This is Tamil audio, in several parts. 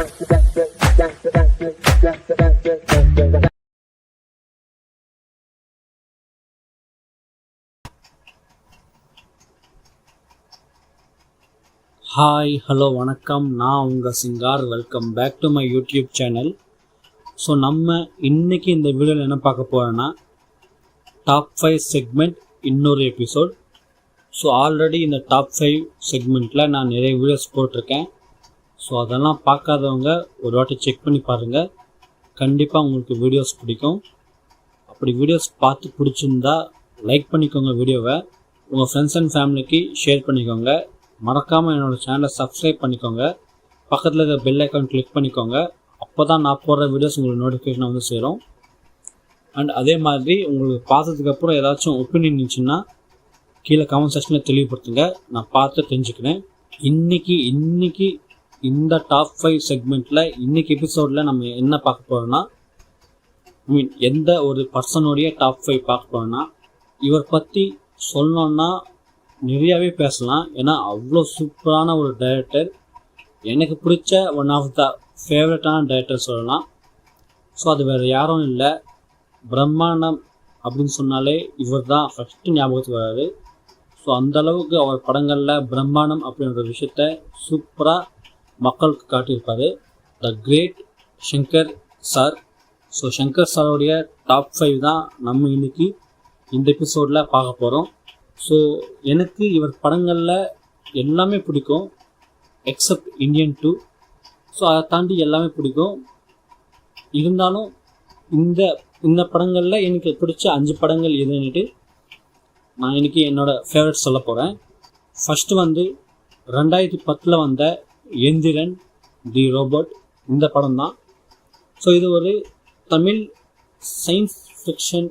ஹாய் ஹலோ வணக்கம், நான் உங்கள் Singar. Welcome back to my YouTube channel. So நம்ம இன்றைக்கி இந்த வீடியோவில் என்ன பார்க்க போகிறோன்னா டாப் 5 செக்மெண்ட் இன்னொரு எபிசோட். ஸோ ஆல்ரெடி இந்த டாப் 5 செக்மெண்ட்டில் நான் நிறைய வீடியோஸ் போட்டிருக்கேன். ஸோ அதெல்லாம் பார்க்காதவங்க ஒரு வாட்டி செக் பண்ணி பாருங்கள். கண்டிப்பாக உங்களுக்கு வீடியோஸ் பிடிக்கும். அப்படி வீடியோஸ் பார்த்து பிடிச்சிருந்தா லைக் பண்ணிக்கோங்க, வீடியோவை உங்கள் ஃப்ரெண்ட்ஸ் அண்ட் ஃபேமிலிக்கு ஷேர் பண்ணிக்கோங்க. மறக்காமல் என்னோடய சேனலை சப்ஸ்கிரைப் பண்ணிக்கோங்க. பக்கத்தில் இருக்க பெல் ஐக்கான் கிளிக் பண்ணிக்கோங்க. அப்போ தான் நான் போடுற வீடியோஸ் உங்களுக்கு நோட்டிஃபிகேஷன் வந்து சேரும். அண்ட் அதே மாதிரி உங்களுக்கு பார்த்ததுக்கப்புறம் ஏதாச்சும் ஒப்பீனியன் இருந்துச்சுன்னா கீழே கமெண்ட் செக்ஷனில் தெளிவுபடுத்துங்க, நான் பார்த்து தெரிஞ்சுக்கிறேன். இன்றைக்கி இந்த டாப் 5 செக்மெண்ட்டில் இன்றைக்கி எபிசோடில் நம்ம என்ன பார்க்க போகிறோன்னா, எந்த ஒரு பர்சனுடைய டாப் 5 பார்க்க போகிறோன்னா, இவர் பற்றி சொல்லணுன்னா நிறையாவே பேசலாம். ஏன்னா அவ்வளோ சூப்பரான ஒரு டைரக்டர், எனக்கு பிடிச்ச ஒன் ஆஃப் த ஃபேவரட்டான டைரக்டர் சொல்லலாம். ஸோ அது வேறு யாரும் இல்லை, பிரம்மாண்டம் அப்படின்னு சொன்னாலே இவர் தான் ஃபஸ்ட்டு ஞாபகத்துக்கு வராது. ஸோ அந்தளவுக்கு அவர் படங்களில் பிரம்மாண்டம் அப்படின்ற விஷயத்த சூப்பராக மக்களுக்கு காட்டியிருப்பார். The great Shankar sir. So Shankar சாரோடைய டாப் 5 தான் நம்ம இன்றைக்கி இந்த எபிசோடில் பார்க்க போகிறோம். ஸோ எனக்கு இவர் படங்களில் எல்லாமே பிடிக்கும் எக்ஸப்ட் இந்தியன் 2. ஸோ அதை தாண்டி எல்லாமே பிடிக்கும். இருந்தாலும் இந்த படங்களில் எனக்கு பிடிச்ச 5 படங்கள் எதுன்னுட்டு நான் இன்றைக்கி என்னோடய ஃபேவரட் சொல்ல போகிறேன். ஃபஸ்ட்டு வந்து 2010 வந்த எந்திரன் தி ரோபோட், இந்த படம் தான். ஸோ இது ஒரு Tamil science fiction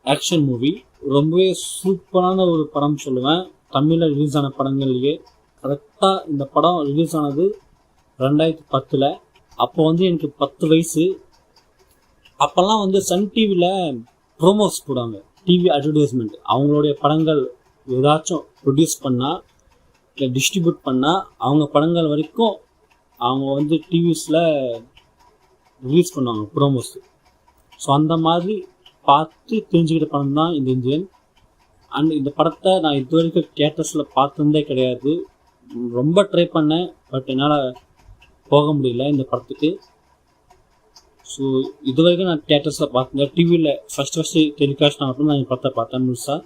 action movie. ரொம்பவே சூப்பரான ஒரு படம் சொல்லுவேன். தமிழில் ரிலீஸ் ஆன படங்கள்லேயே கரெக்டாக இந்த படம் ரிலீஸ் ஆனது 2010. அப்போ வந்து எனக்கு 10 வயசு. அப்போல்லாம் வந்து சன் டிவியில் ப்ரோமோஸ் போடுவாங்க, டிவி அட்வர்டைஸ்மெண்ட். அவங்களுடைய படங்கள் ஏதாச்சும் ப்ரொடியூஸ் பண்ணால் இல்லை டிஸ்ட்ரிபியூட் பண்ணால் அவங்க படங்கள் வரைக்கும் அவங்க வந்து டிவிஸில் ரிலீஸ் பண்ணுவாங்க ப்ரோமோஸ். ஸோ அந்த மாதிரி பார்த்து தெரிஞ்சுக்கிட்ட படம் தான் இந்த இந்தியன். அண்ட் இந்த படத்தை நான் இது வரைக்கும் தியேட்டர்ஸில் பார்த்ததே கிடையாது. ரொம்ப ட்ரை பண்ணேன், பட் என்னால் போக முடியல இந்த படத்துக்கு. ஸோ இது வரைக்கும் நான் தியேட்டர்ஸில் பார்த்தேன். டிவியில் ஃபஸ்ட்டு டெலிகாஸ்ட் ஆகட்டும் நான் இந்த படத்தை பார்த்தேன் முழுசாக.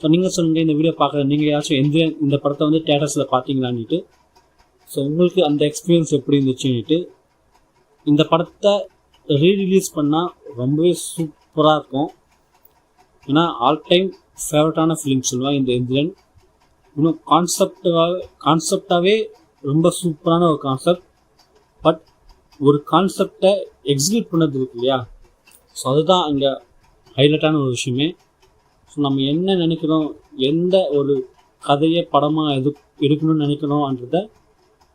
ஸோ நீங்கள் சொல்லுங்கள், இந்த வீடியோ பார்க்குற நீங்கள் யாராச்சும் இந்த படத்தை வந்து தியேட்டர்ஸில் பார்த்தீங்களான்னுட்டு. ஸோ உங்களுக்கு அந்த எக்ஸ்பீரியன்ஸ் எப்படி இருந்துச்சுன்னுட்டு. இந்த படத்தை ரீரிலீஸ் பண்ணால் ரொம்பவே சூப்பராக இருக்கும். ஏன்னா ஆல் டைம் ஃபேவரட்டான ஃபிலிம் சொல்லுவேன் இந்த இந்தியன். இன்னும் கான்செப்டாகவே ரொம்ப சூப்பரான ஒரு கான்செப்ட். பட் ஒரு கான்செப்டை எக்ஸிக்யூட் பண்ணது இருக்கு இல்லையா, ஸோ அதுதான் இங்கே ஹைலைட்டான ஒரு விஷயமே. ஸோ நம்ம என்ன நினைக்கிறோம், எந்த ஒரு கதையை படமாக எடுக்கணும்னு நினைக்கிறோன்றத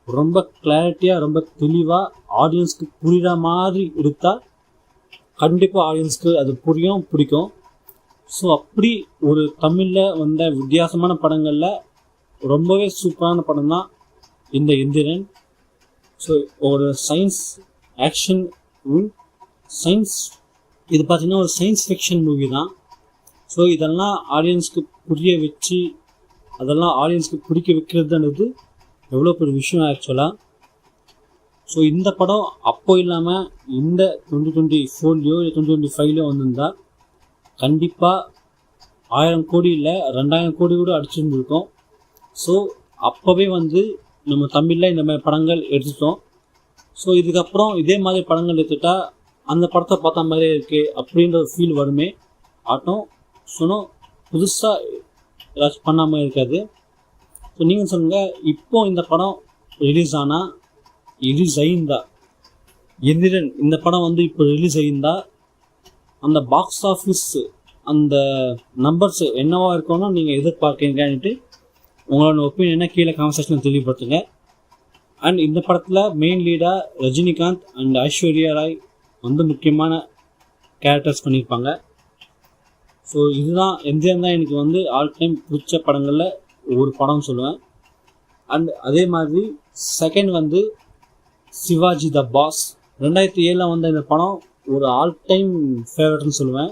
ரொம்ப கிளாரிட்டியாக ரொம்ப தெளிவாக ஆடியன்ஸ்க்கு புரிகிற மாதிரி எடுத்தால் கண்டிப்பாக ஆடியன்ஸ்க்கு அது புரியும், பிடிக்கும். ஸோ அப்படி ஒரு தமிழில் வந்த வித்தியாசமான படங்களில் ரொம்பவே சூப்பரான படம் தான் இந்த இந்திரன். ஸோ ஒரு சயின்ஸ் ஆக்ஷன் சயின்ஸ், இது பார்த்திங்கன்னா ஒரு சயின்ஸ் ஃபிக்ஷன் மூவி தான். ஸோ இதெல்லாம் ஆடியன்ஸ்க்கு புரிய வச்சு அதெல்லாம் ஆடியன்ஸ்க்கு பிடிக்க வைக்கிறதுன்றது எவ்வளோ பெரிய விஷயம் ஆக்சுவலாக. ஸோ இந்த படம் அப்போ இல்லாமல் இந்த 2024 இல்லை 2025 வந்திருந்தால் கண்டிப்பாக 1000 கோடி இல்லை 2000 கோடி கூட அடிச்சுருந்துருக்கோம். ஸோ அப்போவே வந்து நம்ம தமிழில் இந்த மாதிரி படங்கள் எடுத்துட்டோம். ஸோ இதுக்கப்புறம் இதே மாதிரி படங்கள் எடுத்துட்டால் அந்த படத்தை பார்த்த மாதிரியே இருக்குது அப்படின்ற ஒரு ஃபீல் வருமே ஆட்டம். ஸோ புதுசாக ஏதாச்சும் பண்ணாமல் இருக்காது. ஸோ நீங்கள் சொல்லுங்கள், இப்போ இந்த படம் ரிலீஸ் ஆயிருந்தா எந்திரன் இந்த படம் வந்து இப்போ ரிலீஸ் ஆகியிருந்தா அந்த பாக்ஸ் ஆஃபீஸ் அந்த நம்பர்ஸ் என்னவா இருக்கும்னா நீங்கள் எதிர்பார்க்கீங்கன்னுட்டு உங்களோட ஒப்பீனியனை கீழே கமெண்ட் செக்ஷனில் தெளிவுபடுத்துங்க. அண்ட் இந்த படத்தில் மெயின் லீடாக ரஜினிகாந்த் அண்ட் ஐஸ்வர்யா ராய் வந்து முக்கியமான கேரக்டர்ஸ் பண்ணியிருப்பாங்க. ஸோ இதுதான் எந்திரன் தான் எனக்கு வந்து ஆல் டைம் பிடிச்ச படங்களில் ஒரு படம் சொல்லுவேன். அண்ட் அதே மாதிரி செகண்ட் வந்து சிவாஜி த பாஸ். 2007 வந்த இந்த படம் ஒரு ஆல் டைம் ஃபேவரட்னு சொல்லுவேன்.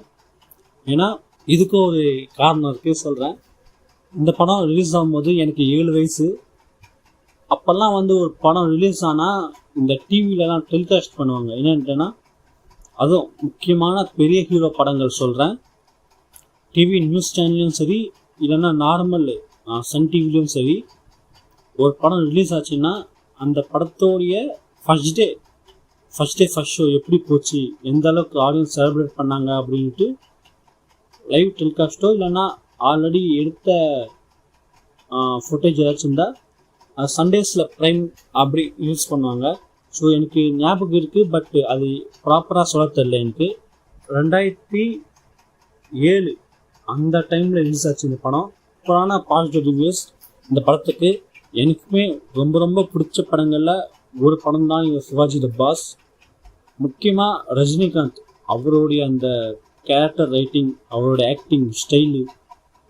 ஏன்னா இதுக்கு ஒரு காரணம் இருக்குது, சொல்கிறேன். இந்த படம் ரிலீஸ் ஆகும்போது எனக்கு 7 வயசு. அப்போல்லாம் வந்து ஒரு படம் ரிலீஸ் ஆனால் இந்த டிவிலலாம் டெலிகாஸ்ட் பண்ணுவாங்க. என்னென்னா அதுவும் முக்கியமான பெரிய ஹீரோ படங்கள் சொல்கிறேன். டிவி நியூஸ் சேனல்லையும் சரி, இல்லைன்னா நார்மல் சன் டிவிலையும் சரி, ஒரு படம் ரிலீஸ் ஆச்சுன்னா அந்த படத்தோடைய ஃபஸ்ட் டே ஃபஸ்ட் ஷோ எப்படி போச்சு, எந்த அளவுக்கு ஆடியன்ஸ் செலிப்ரேட் பண்ணாங்க அப்படின்ட்டு லைவ் டெலிகாஸ்ட்டோ இல்லைன்னா ஆல்ரெடி எடுத்த ஃபுட்டேஜ் ஏதாச்சும் இருந்தால் சண்டேஸில் ப்ரைம் அப்படி யூஸ் பண்ணுவாங்க. ஸோ எனக்கு ஞாபகம் இருக்குது, பட் அது ப்ராப்பராக சொல்ல தெரியல எனக்கு. 2007 அந்த டைமில் ரிலீஸ் ஆச்சு இந்த படம். சூப்பரான பாசிட்டிவ் ரிவ்யூஸ் இந்த படத்துக்கு. எனக்குமே ரொம்ப ரொம்ப பிடிச்ச படங்களில் ஒரு படம் தான் இந்த சிவாஜி த பாஸ். முக்கியமாக ரஜினிகாந்த் அவருடைய அந்த கேரக்டர் ரைட்டிங், அவருடைய ஆக்டிங் ஸ்டைலு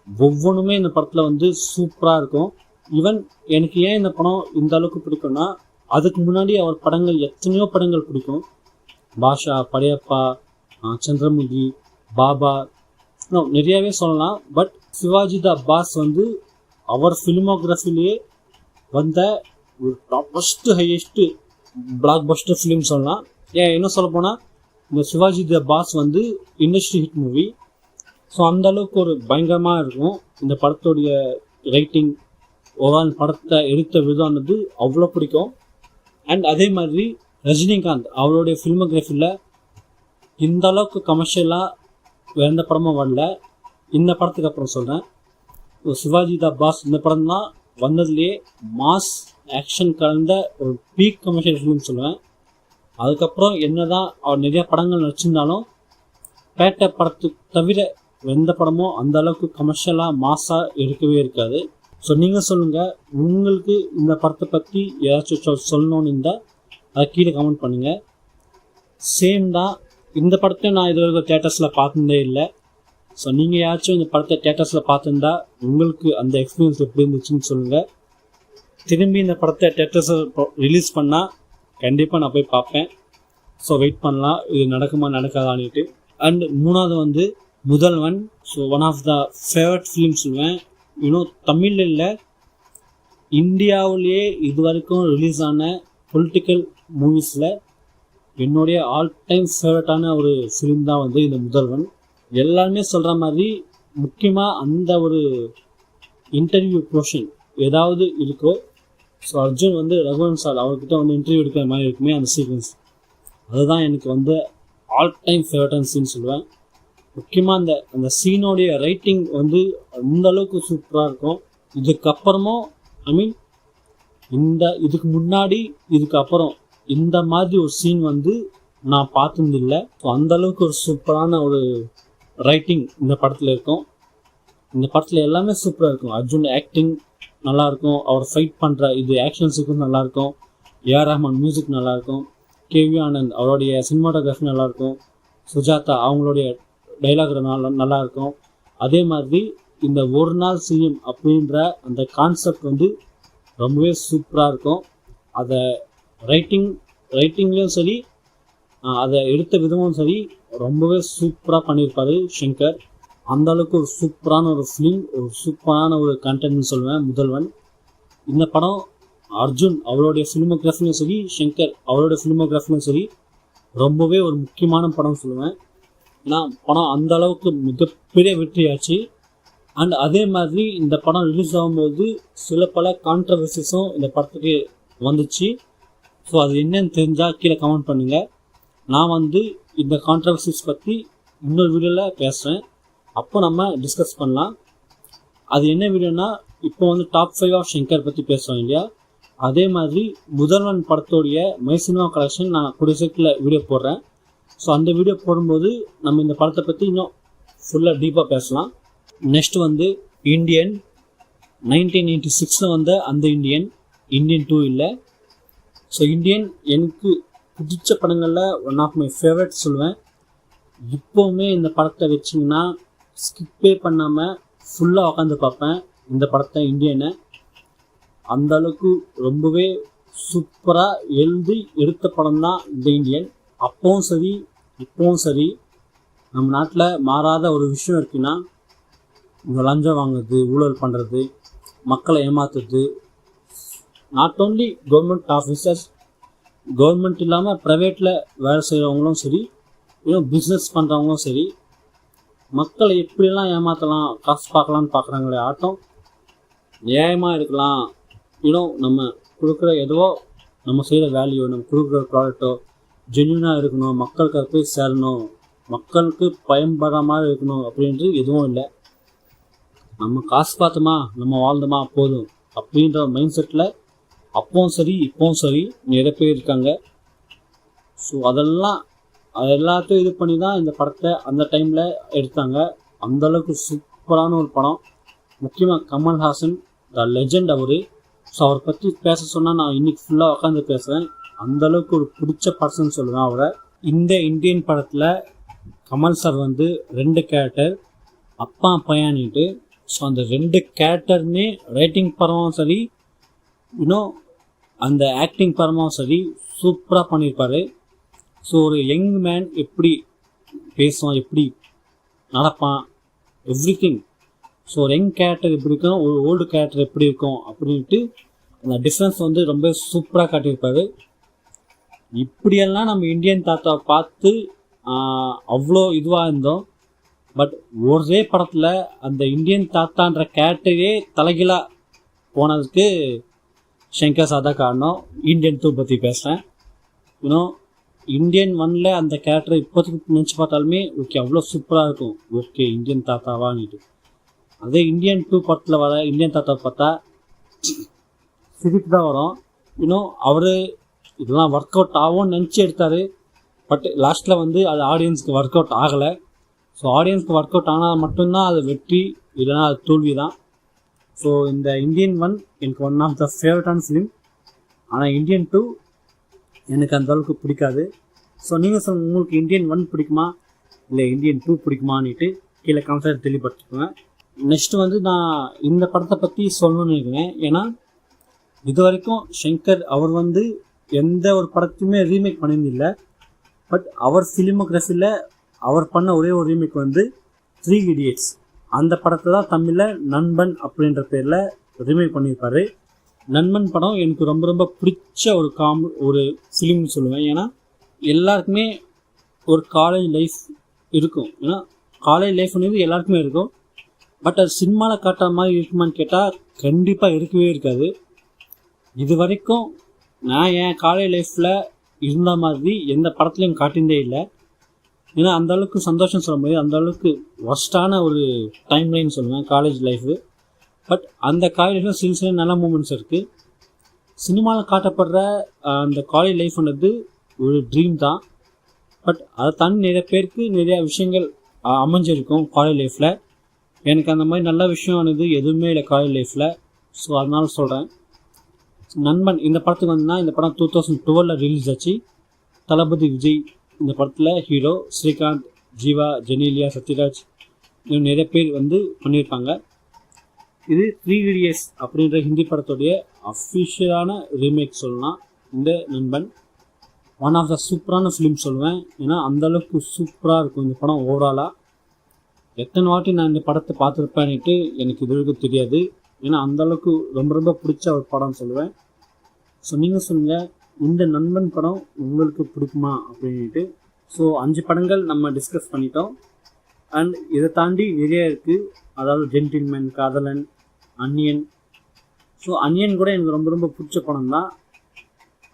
ஒவ்வொன்றுமே இந்த படத்தில் வந்து சூப்பராக இருக்கும். ஈவன் எனக்கு ஏன் இந்த படம் இந்த அளவுக்கு பிடிக்கும்னா, அதுக்கு முன்னாடி அவர் படங்கள் எத்தனையோ படங்கள் பிடிக்கும். பாஷா, படையப்பா, சந்திரமுகி, பாபா, நிறையாவே சொல்லலாம். பட் சிவாஜி த பாஸ் வந்து அவர் ஃபிலிமோகிராஃபிலேயே வந்த ஒரு toppest highest black Bastar film சொல்லலாம். ஏன் என்ன சொல்ல போனால், இந்த சிவாஜி த பாஸ் வந்து இண்டஸ்ட்ரி ஹிட் மூவி. ஸோ அந்தளவுக்கு ஒரு பயங்கரமாக இருக்கும் இந்த படத்துடைய ரைட்டிங். ஓவரால் படத்தை எடுத்த விதம்னது அவ்வளோ பிடிக்கும். அண்ட் அதே மாதிரி ரஜினிகாந்த் அவருடைய ஃபிலிமோகிராஃபியில் இந்த அளவுக்கு கமர்ஷியலாக எந்த படமும் வரல. இந்த படத்துக்கு அப்புறம் சொல்கிறேன், சிவாஜி த பாஸ் இந்த படம் தான் வந்ததுலேயே மாஸ் ஆக்ஷன் கலந்த ஒரு பீக் கமர்ஷியல் ஃபிலிம் சொல்லுவேன். அதுக்கப்புறம் என்ன தான் அவர் நிறையா படங்கள் நடிச்சிருந்தாலும் பேட்டை படத்துக்கு தவிர எந்த படமும் அந்த அளவுக்கு கமர்ஷியலாக மாஸாக இருக்கவே இருக்காது. ஸோ நீங்கள் சொல்லுங்கள், உங்களுக்கு இந்த படத்தை பற்றி ஏதாச்சும் சொல்லணும்னு இருந்தால் அதை கீழே கமெண்ட் பண்ணுங்கள். சேம் தான், இந்த படத்தை நான் இது வரைக்கும் தேட்டர்ஸில் பார்த்ததே இல்லை. ஸோ நீங்கள் யாராச்சும் இந்த படத்தை தேட்டர்ஸில் பார்த்துருந்தா உங்களுக்கு அந்த எக்ஸ்பீரியன்ஸ் எப்படி இருந்துச்சுன்னு சொல்லுங்கள். திரும்பி இந்த படத்தை தேட்டர்ஸில் ரிலீஸ் பண்ணால் கண்டிப்பாக நான் போய் பார்ப்பேன். ஸோ வெயிட் பண்ணலாம், இது நடக்குமா நடக்காதான்ட்டு. அண்ட் மூணாவது வந்து Mudhalvan. So one of the favourite film சொல்லுவேன். இன்னும் தமிழில் இல்லை, இந்தியாவிலேயே இது வரைக்கும் ரிலீஸ் ஆன பொலிட்டிக்கல் மூவிஸில் என்னுடைய ஆல் டைம் ஃபேவரட்டான ஒரு ஃபிலிம் தான் வந்து இந்த முதல்வன். எல்லாருமே சொல்கிற மாதிரி முக்கியமாக அந்த ஒரு இன்டர்வியூ போர்ஷன் ஏதாவது இருக்கோ, ஸோ அர்ஜுன் வந்து ரகுவரன் சார் அவர்கிட்ட வந்து இன்டர்வியூ எடுக்கிற மாதிரி இருக்குமே அந்த சீக்வன்ஸ், அதுதான் எனக்கு வந்து ஆல் டைம் ஃபேவரட்டான சீன் சொல்லுவேன். முக்கியமாக அந்த சீனோடைய ரைட்டிங் வந்து அந்த அளவுக்கு சூப்பராக இருக்கும். இதுக்கப்புறமும் இதுக்கு முன்னாடி இதுக்கப்புறம் இந்த மாதிரி ஒரு சீன் வந்து நான் பார்த்ததில்லை. ஸோ அந்தளவுக்கு ஒரு சூப்பரான ஒரு ரைட்டிங் இந்த படத்தில் இருக்கும். இந்த படத்தில் எல்லாமே சூப்பராக இருக்கும். அர்ஜுன் ஆக்டிங் நல்லாயிருக்கும், அவர் ஃபைட் பண்ணுற இது ஆக்ஷன் சீக்வன்ஸ் நல்லாயிருக்கும், ஏஆர் ரஹ்மான் மியூசிக் நல்லாயிருக்கும், கேவி ஆனந்த் அவருடைய சினிமாட்டோகிராஃபி நல்லாயிருக்கும், சுஜாதா அவங்களுடைய டைலாக் நல்லாயிருக்கும். அதே மாதிரி இந்த ஒரு நாள் சிஎம் அப்படின்ற அந்த கான்செப்ட் வந்து ரொம்பவே சூப்பராக இருக்கும். அதை ரைட்டிங்லேயும் சரி, அதை எடுத்த விதமும் சரி, ரொம்பவே சூப்பராக பண்ணியிருப்பார் ஷங்கர். அந்தளவுக்கு ஒரு சூப்பரான ஒரு ஃபிலிம், ஒரு சூப்பரான ஒரு கண்டென்ட்னு சொல்லுவேன் முதல்வன். இந்த படம் அர்ஜுன் அவருடைய ஃபிலிமோகிராஃபிலையும் சரி, ஷங்கர் அவருடைய ஃபிலிமோகிராஃபிலையும் சரி ரொம்பவே ஒரு முக்கியமான படம் சொல்லுவேன். ஏன்னா படம் அந்த அளவுக்கு மிகப்பெரிய வெற்றியாச்சு. அண்ட் அதே மாதிரி இந்த படம் ரிலீஸ் ஆகும்போது சில பல கான்ட்ரவர்சிஸும் இந்த படத்துக்கு வந்துச்சு. ஸோ அது என்னன்னு தெரிஞ்சால் கீழே கமெண்ட் பண்ணுங்கள். நான் வந்து இந்த கான்ட்ரவர்சிஸ் பற்றி இன்னொரு வீடியோவில் பேசுகிறேன், அப்போ நம்ம டிஸ்கஸ் பண்ணலாம். அது என்ன வீடியோனா, இப்போ வந்து டாப் 5 ஆஃப் ஷங்கர் பற்றி பேசுவோம் இல்லையா, அதே மாதிரி முதல்வன் படத்தோடைய மை சினிமா கலெக்ஷன் நான் கூடிய சீக்கிரத்தில் வீடியோ போடுறேன். ஸோ அந்த வீடியோ போடும்போது நம்ம இந்த படத்தை பற்றி இன்னும் ஃபுல்லாக டீப்பாக பேசலாம். நெக்ஸ்ட் வந்து இந்தியன் 1996 வந்த அந்த இந்தியன் 2 இல்லை. ஸோ இந்தியன் எனக்கு பிடிச்ச படங்களில் ஒன் ஆஃப் மை ஃபேவரட் சொல்லுவேன். இப்போவுமே இந்த படத்தை வச்சிங்கன்னா ஸ்கிப்பே பண்ணாமல் ஃபுல்லாக உட்காந்து பார்ப்பேன் இந்த படத்தை இந்தியனை. அந்தளவுக்கு ரொம்பவே சூப்பராக எழுதி எடுத்த படம் தான் இந்த இந்தியன். அப்பவும் சரி இப்போவும் சரி நம்ம நாட்டில் மாறாத ஒரு விஷயம் இருக்குன்னா இந்த லஞ்சம் வாங்குறது, ஊழல் பண்ணுறது, மக்களை ஏமாத்துறது. Not only government officers, government இல்லாமல் ப்ரைவேட்டில் வேலை செய்கிறவங்களும் சரி, இன்னும் பிஸ்னஸ் பண்ணுறவங்களும் சரி, மக்களை எப்படியெல்லாம் ஏமாற்றலாம், காசு பார்க்கலான்னு பார்க்குறாங்களே ஆட்டம். நியாயமாக இருக்கலாம், இன்னும் நம்ம கொடுக்குற எதுவோ நம்ம செய்கிற வேல்யூ, நம்ம கொடுக்குற ப்ராடக்ட்டோ ஜென்யூனாக இருக்கணும், மக்களுக்கு அது போய் சேரணும், மக்களுக்கு பயன்படுற மாதிரி இருக்கணும் அப்படின்றது எதுவும் இல்லை. நம்ம காசு பார்த்தோமா, நம்ம வாழ்ந்தோமா போதும் அப்படின்ற மைண்ட் செட்டில் அப்பவும் சரி இப்போவும் சரி நிறைய பேர் இருக்காங்க. ஸோ அது எல்லாத்தையும் இது பண்ணி தான் இந்த படத்தை அந்த டைமில் எடுத்தாங்க. அந்தளவுக்கு சூப்பரான ஒரு படம். முக்கியமாக கமல்ஹாசன் த லெஜெண்ட் அவர். ஸோ அவரை பற்றி பேச சொன்னால் நான் இன்றைக்கி ஃபுல்லாக உட்காந்து பேசுவேன். அந்தளவுக்கு ஒரு பிடிச்ச பர்சன் சொல்லுவேன் அவரை. இந்த இந்தியன் படத்தில் கமல் சார் வந்து 2 கேரக்டர் அப்பா பையனிட்டு. ஸோ அந்த 2 கேரக்டருமே ரைட்டிங் பரமும் சரி, இன்னும் அந்த ஆக்டிங் பரமும் சரி சூப்பராக பண்ணியிருப்பார். ஸோ ஒரு யங் மேன் எப்படி பேசுவான், எப்படி நடப்பான், எவ்ரி திங். ஸோ ஒரு யங் கேரக்டர் எப்படி இருக்கும், ஒரு ஓல்டு கேரக்டர் எப்படி இருக்கும் அப்படின்ட்டு அந்த டிஃப்ரென்ஸ் வந்து ரொம்ப சூப்பராக காட்டியிருப்பார். இப்படியெல்லாம் நம்ம இந்தியன் தாத்தாவை பார்த்து அவ்வளோ இதுவாக இருந்தோம். பட் ஒரே படத்தில் அந்த இந்தியன் தாத்தான்ற கேரக்டரே தலைகீழாக போனதுக்கு ஷங்கர் சார் தான் காரணம். இந்தியன் 2 பற்றி பேசுகிறேன். இன்னும் இந்தியன் 1ல் அந்த கேரக்டரை இப்போதைக்கு நினச்சி பார்த்தாலுமே ஓகே அவ்வளோ சூப்பராக இருக்கும். ஓகே இந்தியன் தாத்தாவான்னுட்டு. அதே இந்தியன் 2 படத்தில் வர இந்தியன் தாத்தாவை பார்த்தா சிரிப்பு தான் வரும். இன்னும் அவர் இதெல்லாம் ஒர்க் அவுட் ஆகும்னு நினச்சி எடுத்தார். பட் லாஸ்ட்டில் வந்து அது ஆடியன்ஸுக்கு ஒர்க் அவுட் ஆகலை. ஸோ ஆடியன்ஸ்க்கு ஒர்க் அவுட் ஆனால் மட்டும்தான் அது வெற்றி, இல்லைனா அது தோல்வி தான். ஸோ இந்த இந்தியன் 1 எனக்கு ஒன் ஆஃப் த ஃபேவரட்டான ஃபிலிம். ஆனால் இந்தியன் 2 எனக்கு அந்த அளவுக்கு பிடிக்காது. ஸோ நீங்கள் சொல்லுங்கள், உங்களுக்கு இந்தியன் 1 பிடிக்குமா இல்லை இந்தியன் 2 பிடிக்குமான்னுட்டு கீழே கமெண்ட்ஸில் தெளிவுபடுத்திக்குவேன். நெக்ஸ்ட்டு வந்து நான் இந்த படத்தை பற்றி சொல்லணும்னு நினைக்கிறேன். ஏன்னா இது வரைக்கும் ஷங்கர் அவர் வந்து எந்த ஒரு படத்தையுமே ரீமேக் பண்ணியிருந்தில்லை. பட் அவர் ஃபிலிமோகிராஃபியில் அவர் பண்ண ஒரே ஒரு ரீமேக் வந்து 3 Idiots. அந்த படத்தை தான் தமிழில் நண்பன் அப்படின்ற பேரில் ரீமேக் பண்ணியிருப்பார். நண்பன் படம் எனக்கு ரொம்ப ரொம்ப பிடிச்ச ஒரு ஃபிலிம்னு சொல்லுவேன். ஏன்னா எல்லாருக்குமே ஒரு காலேஜ் லைஃப் இருக்கும். ஏன்னா காலேஜ் லைஃப்ன்றது எல்லாருக்குமே இருக்கும். பட் அது சினிமாவில் காட்டுற மாதிரி இருக்குமான்னு கேட்டால் கண்டிப்பாக இருக்கவே இருக்காது. இது வரைக்கும் நான் என் காலேஜ் லைஃப்பில் இருந்த மாதிரி எந்த படத்துலையும் காட்டியிருந்தே இல்லை. ஏன்னா அந்தளவுக்கு சந்தோஷம் சொல்ல முடியாது, அந்தளவுக்கு ஒஸ்ட்டான ஒரு டைம் லைன் சொல்லுவேன் காலேஜ் லைஃபு. பட் அந்த காலேஜ் லைஃப்பில் சில நல்ல மூமெண்ட்ஸ் இருக்குது. சினிமாவில் காட்டப்படுற அந்த காலேஜ் லைஃப்ன்றது ஒரு ட்ரீம் தான். பட் அதை தாண்டி நிறைய பேருக்கு நிறையா விஷயங்கள் அமைஞ்சிருக்கும் காலேஜ் லைஃப்பில். எனக்கு அந்த மாதிரி நல்ல விஷயம்னது எதுவுமே இல்லை காலேஜ் லைஃப்பில். ஸோ அதனால சொல்கிறேன். நண்பன் இந்த படத்துக்கு வந்தால் இந்த படம் 2012 ரிலீஸ் ஆச்சு. தளபதி விஜய் இந்த படத்தில் ஹீரோ, ஸ்ரீகாந்த், ஜீவா, ஜெனிலியா, சத்யராஜ் இன்னும் நிறைய பேர் வந்து பண்ணியிருப்பாங்க. இது 3 Idiots அப்படின்ற ஹிந்தி படத்துடைய அஃபிஷியலான ரீமேக் சொல்லலாம். இந்த நண்பன் ஒன் ஆஃப் த சூப்பரான ஃபிலிம் சொல்லுவேன். ஏன்னா அந்தளவுக்கு சூப்பராக இருக்கும் இந்த படம். ஓவராலாக எத்தனை வாட்டி நான் இந்த படத்தை பார்த்துருப்பேன்னுட்டு எனக்கு இது வரைக்கும் தெரியாது. ஏன்னா அந்தளவுக்கு ரொம்ப ரொம்ப பிடிச்ச ஒரு படம் சொல்லுவேன். ஸோ நீங்கள் சொல்லுங்கள், இந்த நண்பன் படம் உங்களுக்கு பிடிக்குமா அப்படின்ட்டு. ஸோ 5 படங்கள் நம்ம டிஸ்கஸ் பண்ணிட்டோம். அண்ட் இதை தாண்டி நிறைய இருக்குது. அதாவது ஜென்டில்மேன், காதலன், அன்னியன். ஸோ அன்னியன் கூட எனக்கு ரொம்ப ரொம்ப பிடிச்ச படம் தான்.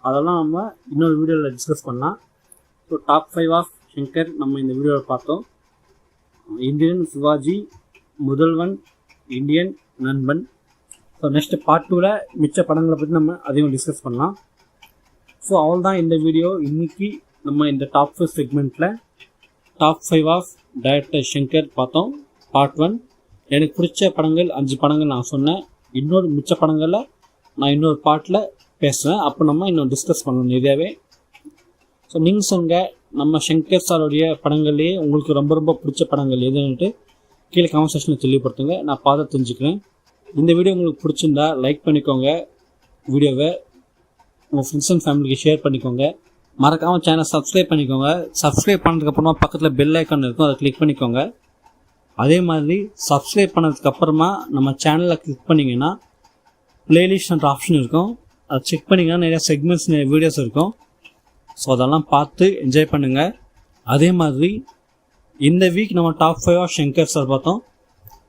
அதெல்லாம் நம்ம இன்னொரு வீடியோவில் டிஸ்கஸ் பண்ணலாம். ஸோ டாப் 5 ஆஃப் ஷங்கர் நம்ம இந்த வீடியோவில் பார்த்தோம். இந்தியன், சிவாஜி, முதல்வன், இந்தியன், நண்பன். ஸோ நெக்ஸ்ட் பார்ட் 2ல் மிச்ச படங்களை பற்றி நம்ம அதையும் டிஸ்கஸ் பண்ணலாம். ஸோ அவள் தான் இந்த வீடியோ. இன்றைக்கி நம்ம இந்த டாப் 5 செக்மெண்ட்டில் டாப் 5 ஆஃப் டைரக்டர் ஷங்கர் பார்த்தோம். பார்ட் 1. எனக்கு பிடிச்ச படங்கள் 5 படங்கள் நான் சொன்னேன். இன்னொரு மிச்ச படங்களில் நான் இன்னொரு பார்ட்டில் பேசுகிறேன். அப்போ நம்ம இன்னும் டிஸ்கஸ் பண்ணணும் நிறையாவே. ஸோ நீங்கள் சொல்லுங்கள், நம்ம ஷங்கர் சாருடைய படங்கள்லேயே உங்களுக்கு ரொம்ப ரொம்ப பிடிச்ச படங்கள் எதுன்னுட்டு கீழே கமெண்ட் செக்ஷனில் தெளிவுபடுத்துங்க. நான் பார்த்து தெரிஞ்சுக்கிறேன். இந்த வீடியோ உங்களுக்கு பிடிச்சிருந்தா லைக் பண்ணிக்கோங்க வீடியோவை. உங்கள் ஃப்ரெண்ட்ஸ் அண்ட் ஃபேமிலிக்கு ஷேர் பண்ணிக்கோங்க. மறக்காமல் சேனல் சப்ஸ்கிரைப் பண்ணிக்கோங்க. சப்ஸ்கிரைப் பண்ணதுக்கப்புறமா பக்கத்தில் பெல் ஐக்கான் இருக்கும், அதை கிளிக் பண்ணிக்கோங்க. அதே மாதிரி சப்ஸ்கிரைப் பண்ணதுக்கப்புறமா நம்ம சேனலில் கிளிக் பண்ணிங்கன்னா பிளேலிஸ்ட்ன்ற ஆப்ஷன் இருக்கும். அதை செக் பண்ணிங்கன்னா நிறையா செக்மெண்ட்ஸ் வீடியோஸ் இருக்கும். ஸோ அதெல்லாம் பார்த்து என்ஜாய் பண்ணுங்கள். அதே மாதிரி இந்த வீக் நம்ம டாப் 5 ஆஃப் ஷங்கர் சார் பார்த்தோம்.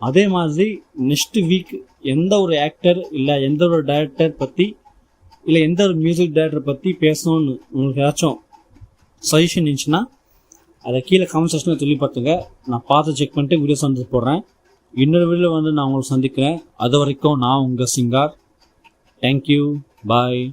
அதே மாதிரி நெக்ஸ்ட் வீக் எந்த ஒரு ஆக்டர் இல்லை எந்த ஒரு டைரக்டர் பற்றி இல்லை எந்த ஒரு மியூசிக் டைரக்டர் பற்றி பேசணும்னு உங்களுக்கு ஏதாச்சும் சஜஷன் இருந்துச்சுன்னா அதை கீழே கமெண்ட் செக்ஷனில் சொல்லி பார்த்துங்க. நான் பார்த்து செக் பண்ணிட்டு வீடியோஸ் வந்து போடுறேன். இன்னொரு வீடியோ வந்து நான் உங்களை சந்திக்கிறேன். அது வரைக்கும் நான் உங்கள் சிங்கார். தேங்க்யூ. பாய்.